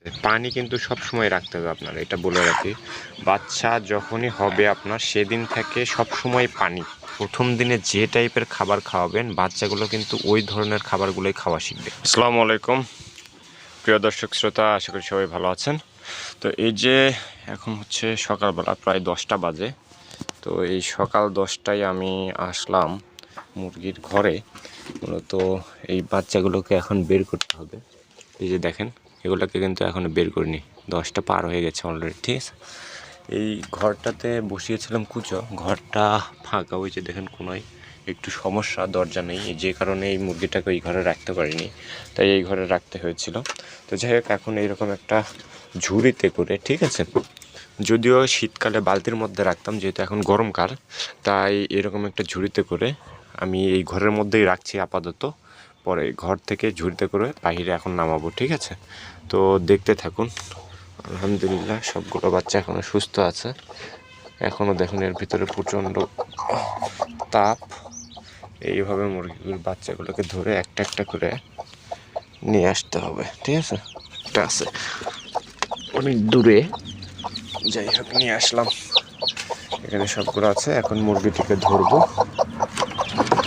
পানি কিন্তু সব সময় রাখতে হবে আপনার, এটা বলে রাখি। বাচ্চা যখনই হবে আপনার সেদিন থেকে সব সময় পানি। প্রথম দিনে যে টাইপের খাবার খাওয়াবেন বাচ্চাগুলো কিন্তু ওই ধরনের খাবারগুলোই খাওয়া শিখবে। আসসালামু আলাইকুম প্রিয় দর্শক শ্রোতা, আশা করি সবাই ভালো আছেন। তো এই যে এখন হচ্ছে সকালবেলা প্রায় 10টা বাজে। তো এই সকাল 10টায় আমি আসলাম মুরগির ঘরে। মূলত এই বাচ্চাগুলোকে এখন বের করতে হবে। এই যে দেখেন, এগুলোকে কিন্তু এখনও বের করিনি, 10টা পার হয়ে গেছে অলরেডি, ঠিক আছে। এই ঘরটাতে বসিয়েছিলাম কুচো, ঘরটা ফাঁকা, ওই যে দেখেন কোনোই একটু সমস্যা, দরজা নেই, যে কারণে এই মুরগিটাকে ওই ঘরে রাখতে পারিনি, তাই এই ঘরে রাখতে হয়েছিল। তো যাই হোক, এখন এইরকম একটা ঝুড়িতে করে, ঠিক আছে, যদিও শীতকালে বালতির মধ্যে রাখতাম, যেহেতু এখন গরমকাল, তাই এরকম একটা ঝুড়িতে করে আমি এই ঘরের মধ্যেই রাখছি আপাতত। পরে ঘর থেকে ঝুড়িতে করে বাইরে এখন নামাবো, ঠিক আছে। তো দেখতে থাকুন। আলহামদুলিল্লাহ সবগুলো বাচ্চা এখনও সুস্থ আছে। এখনও দেখুন এর ভিতরে প্রচণ্ড তাপ। এইভাবে মুরগির বাচ্চাগুলোকে ধরে একটা একটা করে নিয়ে আসতে হবে, ঠিক আছে। এটা আছে অনেক দূরে, যাই হোক নিয়ে আসলাম। এখানে সবগুলো আছে। এখন মুরগিটিকে ধরবো,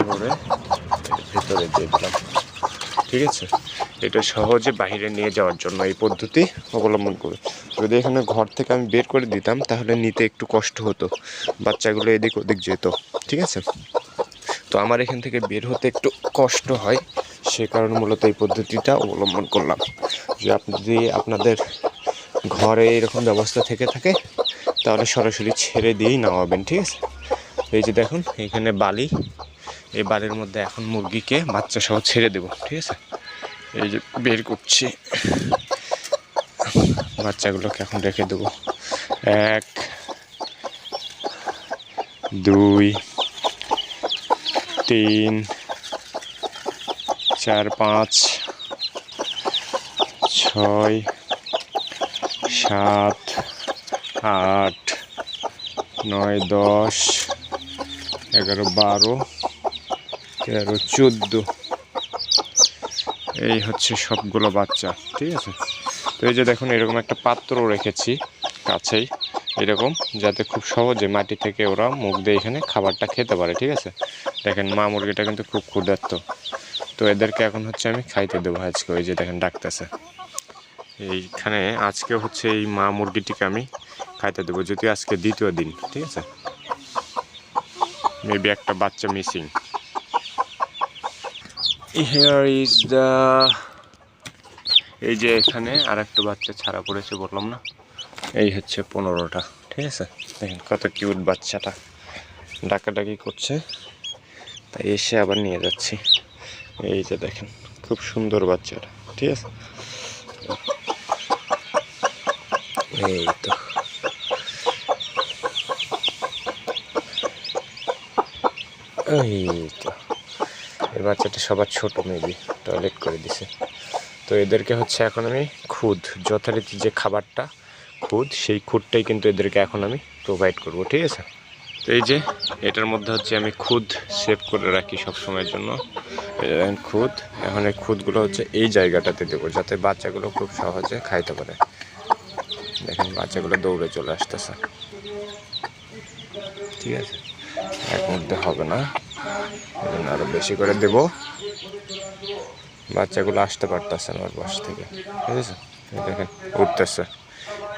ধরে ভেতরে দিয়ে দিলাম, ঠিক আছে। এটা সহজে বাইরে নিয়ে যাওয়ার জন্য এই পদ্ধতি অবলম্বন করে। যদি এখানে ঘর থেকে আমি বের করে দিতাম তাহলে নিতে একটু কষ্ট হতো, বাচ্চাগুলো এদিক ওদিক যেত, ঠিক আছে। তো আমার এখান থেকে বের হতে একটু কষ্ট হয়, সে কারণে মূলত এই পদ্ধতিটা অবলম্বন করলাম। যে আপনি যদি আপনাদের ঘরে এরকম ব্যবস্থা থেকে থাকে তাহলে সরাসরি ছেড়ে দিয়েই নামাবেন, ঠিক আছে। এই যে দেখুন এখানে বালি, এই বালির মধ্যে এখন মুরগিকে বাচ্চা সহ ছেড়ে দেব, ঠিক আছে। এই যে বের করছি, বাচ্চাগুলোকে এখন রেখে দেবো। 1 2 3 4 5 6 7 8 9 10 11 12 13 14, এই হচ্ছে সবগুলো বাচ্চা, ঠিক আছে। তো এই যে দেখুন এরকম একটা পাত্র রেখেছি কাছেই, এরকম, যাতে খুব সহজে মাটি থেকে ওরা মুখ দিয়ে এখানে খাবারটা খেতে পারে, ঠিক আছে। দেখেন মা মুরগিটা কিন্তু খুব ক্ষুধার্ত। তো এদেরকে এখন হচ্ছে আমি খাইতে দেবো আজকে। ওই যে দেখেন ডাকতেছে এইখানে। আজকে হচ্ছে এই মা মুরগিটিকে আমি খাইতে দেবো, যদি আজকে দ্বিতীয় দিন, ঠিক আছে। মেবি একটা বাচ্চা মিসিং। হিয়ার ইজ দ্য, এই যে এখানে আর একটা বাচ্চা ছাড়া পড়েছে, বললাম না, এই হচ্ছে 15টা, ঠিক আছে। দেখেন কত কিউট বাচ্চাটা, ডাকাডাকি করছে, তাই এসে আবার নিয়ে যাচ্ছি। এই যে দেখেন খুব সুন্দর বাচ্চাটা, ঠিক আছে। এই তো এই তো এই বাচ্চাটা সবার ছোট, মেবি টয়লেট করে দিছে। তো এদেরকে হচ্ছে এখন আমি খুদ, যথারীতি যে খাবারটা খুদ, সেই খুদটাই কিন্তু এদেরকে এখন আমি প্রোভাইড করব, ঠিক আছে। তো এই যে এটার মধ্যে হচ্ছে আমি খুদ সেভ করে রাখি সব সময়ের জন্য। খুদ, এখন এই খুদগুলো হচ্ছে এই জায়গাটাতে দেবো, যাতে বাচ্চাগুলো খুব সহজে খাইতে পারে। দেখেন বাচ্চাগুলো দৌড়ে চলে আসতেছে, ঠিক আছে। এক মধ্যে হবে না, আরো বেশি করে দেব। বাচ্চাগুলো আসতে পারতেছে না ওর পাশ থেকে, ঠিক আছে। দেখেন উঠতেছে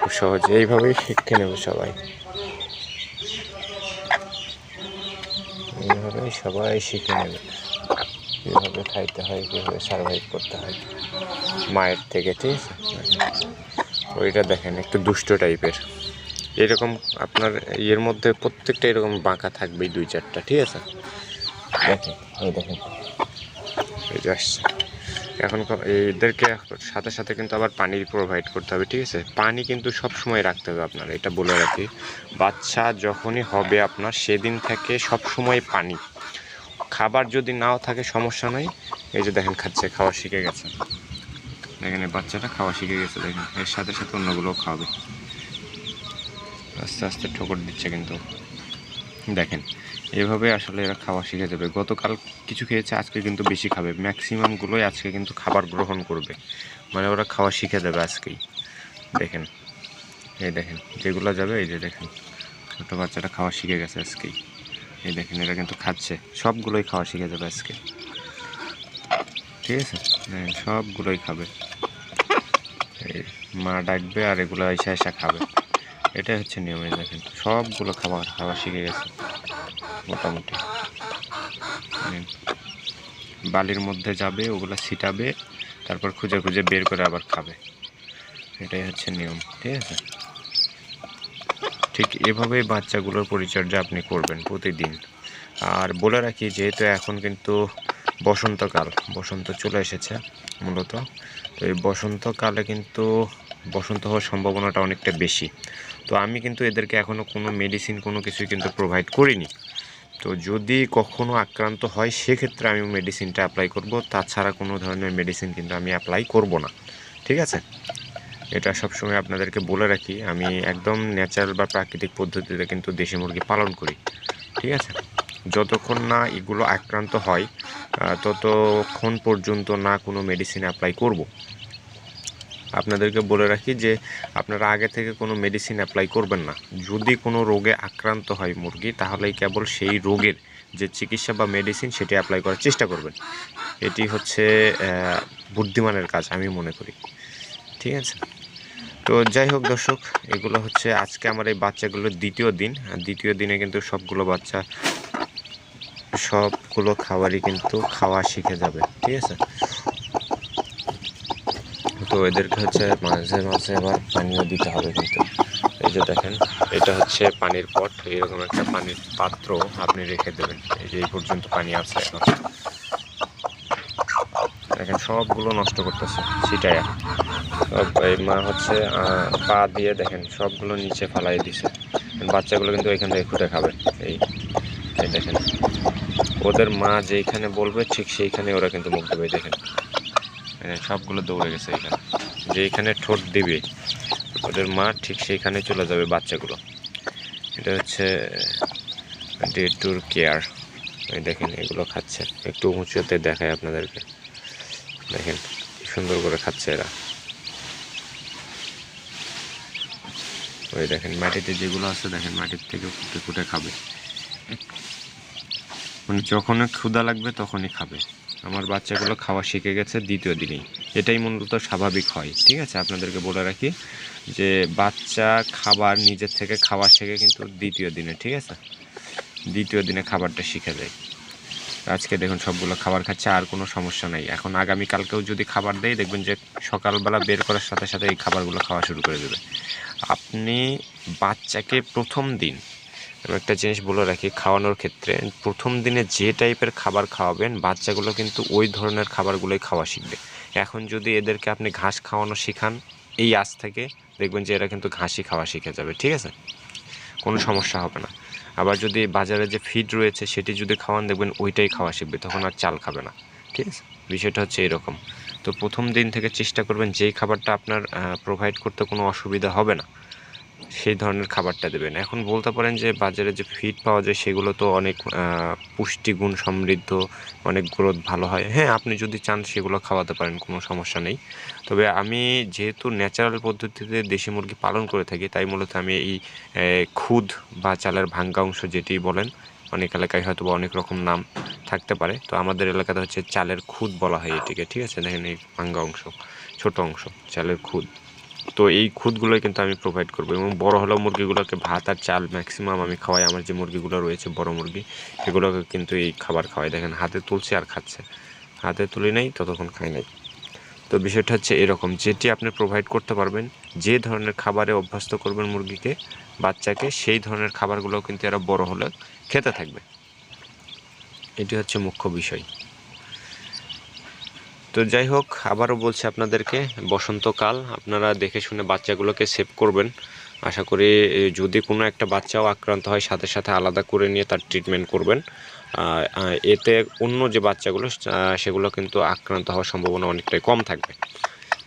খুব সহজে, এইভাবেই শিখে নেবে সবাই, এইভাবেই সবাই শিখে নেবে কীভাবে খাইতে হয়, কীভাবে সার্ভাইভ করতে হয় মায়ের থেকে, ঠিক আছে। ওইটা দেখেন একটু দুষ্ট টাইপের, এরকম আপনার এর মধ্যে প্রত্যেকটা এরকম বাঁকা থাকবেই 2-4টা, ঠিক আছে। দেখেন এই দেখেন এই যে আসছে। এখন এদেরকে সাথে সাথে কিন্তু আবার পানি প্রোভাইড করতে হবে, ঠিক আছে। পানি কিন্তু সব সময় রাখতে হবে আপনার, এটা বলে রাখি। বাচ্চা যখনই হবে আপনার সেদিন থেকে সব সময় পানি। খাবার যদি নাও থাকে সমস্যা নয়। এই যে দেখেন খাচ্ছে, খাওয়া শিখে গেছে, দেখেন এই বাচ্চাটা খাওয়া শিখে গেছে, দেখেন এর সাথে সাথে অন্যগুলোও খাওয়াবে। আস্তে আস্তে ঠোকর দিচ্ছে কিন্তু, দেখেন এভাবে আসলে এরা খাওয়া শিখে যাবে। গতকাল কিছু খেয়েছে, আজকে কিন্তু বেশি খাবে, ম্যাক্সিমামগুলোই আজকে কিন্তু খাবার গ্রহণ করবে, মানে ওরা খাওয়া শিখে যাবে আজকেই। দেখেন, এই দেখেন যেগুলো যাবে, এই যে দেখেন ছোটো বাচ্চাটা খাওয়া শিখে গেছে আজকেই। এই দেখেন এরা কিন্তু খাচ্ছে, সবগুলোই খাওয়া শিখে যাবে আজকে, ঠিক আছে। হ্যাঁ, সবগুলোই খাবে, এই মা ডাকবে আর এগুলো এসে এসে খাবে, এটাই হচ্ছে নিয়ম। এই দেখেন সবগুলো খাওয়া শিখে গেছে মোটামুটি। বালির মধ্যে যাবে, ওগুলো ছিটাবে, তারপর খুঁজে খুঁজে বের করে আবার খাবে, এটাই হচ্ছে নিয়ম, ঠিক আছে। ঠিক এভাবেই বাচ্চাগুলোর পরিচর্যা আপনি করবেন প্রতিদিন। আর বলে রাখি, যেহেতু এখন কিন্তু বসন্তকাল, বসন্ত চলে এসেছে মূলত, তো এই বসন্তকালে কিন্তু বসন্ত হওয়ার সম্ভাবনাটা অনেকটা বেশি। তো আমি কিন্তু এদেরকে এখনও কোনো মেডিসিন কোনো কিছুই কিন্তু প্রোভাইড করিনি। তো যদি কখনো আক্রান্ত হয় সেক্ষেত্রে আমি মেডিসিনটা অ্যাপ্লাই করব, তাছাড়া কোনো ধরনের মেডিসিন কিন্তু আমি অ্যাপ্লাই করব না, ঠিক আছে। এটা সবসময় আপনাদেরকে বলে রাখি, আমি একদম ন্যাচারাল বা প্রাকৃতিক পদ্ধতিতে কিন্তু দেশি মুরগি পালন করি, ঠিক আছে। যতক্ষণ না এগুলো আক্রান্ত হয় ততক্ষণ পর্যন্ত না কোনো মেডিসিন অ্যাপ্লাই করব। আপনাদেরকে বলে রাখি যে আপনারা আগে থেকে কোনো মেডিসিন অ্যাপ্লাই করবেন না। যদি কোনো রোগে আক্রান্ত হয় মুরগি, তাহলেই কেবল সেই রোগের যে চিকিৎসা বা মেডিসিন সেটি অ্যাপ্লাই করার চেষ্টা করবেন। এটি হচ্ছে বুদ্ধিমানের কাজ আমি মনে করি, ঠিক আছে। তো যাই হোক দর্শক, এগুলো হচ্ছে আজকে আমার এই বাচ্চাগুলোর দ্বিতীয় দিন। আর দ্বিতীয় দিনে কিন্তু সবগুলো বাচ্চা সবগুলো খাবারই কিন্তু খাওয়া শিখে যাবে, ঠিক আছে। তো এদেরকে হচ্ছে মাঝে মাঝে আবার পানিও দিতে হবে কিন্তু। এই যে দেখেন, এটা হচ্ছে পানির পট, এরকম একটা পানির পাত্র আপনি রেখে দেবেন। এই যে এই পর্যন্ত পানি আছে এখন, দেখেন সবগুলো নষ্ট করতেছে ছিটায়া। এই মা হচ্ছে পা দিয়ে দেখেন সবগুলো নিচে ফালাই দিছে, বাচ্চাগুলো কিন্তু এখান থেকে খুঁটে খাবে। এই দেখেন, ওদের মা যেইখানে বলবে ঠিক সেইখানে ওরা কিন্তু মুখ দেবে। দেখেন সবগুলো দৌড়ে গেছে, এখানে যেইখানে ঠোঁট দিবে ওদের মা ঠিক সেইখানে চলে যাবে বাচ্চাগুলো। এটা হচ্ছে ডে টুর কেয়ার। এই দেখেন এগুলো খাচ্ছে, একটু উঁচুতে দেখায় আপনাদেরকে, দেখেন সুন্দর করে খাচ্ছে এরা। ওই দেখেন মাটিতে যেগুলো আছে, দেখেন মাটির থেকে ফুটে ফুটে খাবে, মানে যখনই ক্ষুধা লাগবে তখনই খাবে। আমার বাচ্চাগুলো খাওয়া শিখে গেছে দ্বিতীয় দিনেই, এটাই মূলত স্বাভাবিক হয়, ঠিক আছে। আপনাদেরকে বলে রাখি যে বাচ্চা খাবার নিজের থেকে খাওয়া শেখে কিন্তু দ্বিতীয় দিনে, ঠিক আছে। দ্বিতীয় দিনে খাবারটা শিখে যায়। আজকে দেখুন সবগুলো খাবার খাচ্ছে, আর কোনো সমস্যা নাই। এখন আগামীকালকেও যদি খাবার দেয়, দেখবেন যে সকালবেলা বের করার সাথে সাথে এই খাবারগুলো খাওয়া শুরু করে দেবে। আপনি বাচ্চাকে প্রথম দিন, আমি একটা জিনিস বলে রাখি, খাওয়ানোর ক্ষেত্রে প্রথম দিনে যে টাইপের খাবার খাওয়াবেন বাচ্চাগুলো কিন্তু ওই ধরনের খাবারগুলোই খাওয়া শিখবে। এখন যদি এদেরকে আপনি ঘাস খাওয়ানো শেখান এই আজ থেকে, দেখবেন যে এরা কিন্তু ঘাসই খাওয়া শিখে যাবে, ঠিক আছে, কোনো সমস্যা হবে না। আবার যদি বাজারে যে ফিড রয়েছে সেটি যদি খাওয়ান, দেখবেন ওইটাই খাওয়া শিখবে, তখন আর চাল খাবে না, ঠিক আছে। বিষয়টা হচ্ছে এরকম। তো প্রথম দিন থেকে চেষ্টা করবেন যেই খাবারটা আপনার প্রোভাইড করতে কোনো অসুবিধা হবে না সেই ধরনের খাবারটা দেবেন। এখন বলতে পারেন যে বাজারে যে ফিড পাওয়া যায় সেগুলো তো অনেক পুষ্টিগুণ সমৃদ্ধ, অনেক গ্রোথ ভালো হয়। হ্যাঁ, আপনি যদি চান সেগুলো খাওয়াতে পারেন, কোনো সমস্যা নেই। তবে আমি যেহেতু ন্যাচারাল পদ্ধতিতে দেশি মুরগি পালন করে থাকি, তাই মূলত আমি এই খুদ বা চালের ভাঙ্গা অংশ যেটি বলেন, অনেক এলাকায় হয়তো বা অনেক রকম নাম থাকতে পারে, তো আমাদের এলাকাতে হচ্ছে চালের খুদ বলা হয় এটিকে, ঠিক আছে। দেখেন এই ভাঙ্গা অংশ, ছোট অংশ চালের খুদ, তো এই খুদগুলোই কিন্তু আমি প্রোভাইড করবো। এবং বড় হলেও মুরগিগুলোকে ভাত আর চাল ম্যাক্সিমাম আমি খাওয়াই। আমার যে মুরগিগুলো রয়েছে বড় মুরগি, সেগুলোকে কিন্তু এই খাবার খাওয়াই। দেখেন হাতে তুলছে আর খাচ্ছে, হাতে তুলি নেই ততক্ষণ খাই নাই। তো বিষয়টা হচ্ছে এরকম, যেটি আপনি প্রোভাইড করতে পারবেন, যে ধরনের খাবারে অভ্যস্ত করবেন মুরগিকে, বাচ্চাকে, সেই ধরনের খাবারগুলো কিন্তু এরা বড় হলে খেতে থাকবে। এটি হচ্ছে মুখ্য বিষয়। তো যাই হোক, আবারও বলছি আপনাদেরকে, বসন্তকাল আপনারা দেখে শুনে বাচ্চাগুলোকে সেভ করবেন। আশা করি যদি কোনো একটা বাচ্চাও আক্রান্ত হয় সাথে সাথে আলাদা করে নিয়ে তার ট্রিটমেন্ট করবেন। এতে অন্য যে বাচ্চাগুলো সেগুলো কিন্তু আক্রান্ত হওয়ার সম্ভাবনা অনেকটাই কম থাকবে।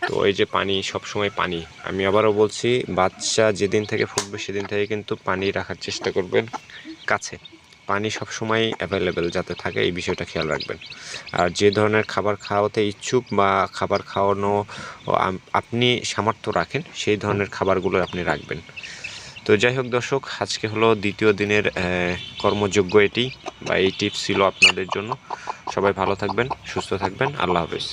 তো এই যে পানি, সবসময় পানি, আমি আবারও বলছি, বাচ্চা যেদিন থেকে ফুটবে সেদিন থেকে কিন্তু পানি রাখার চেষ্টা করবেন কাছে, পানি সবসময় অ্যাভেলেবেল যাতে থাকে এই বিষয়টা খেয়াল রাখবেন। আর যে ধরনের খাবার খাওয়াতে ইচ্ছুক বা খাবার খাওয়ানো আপনি সামর্থ্য রাখেন সেই ধরনের খাবারগুলো আপনি রাখবেন। তো যাই হোক দর্শক, আজকে হলো দ্বিতীয় দিনের কর্মযোগ্য এটি বা এই টিপস ছিল আপনাদের জন্য। সবাই ভালো থাকবেন, সুস্থ থাকবেন। আল্লাহ হাফেজ।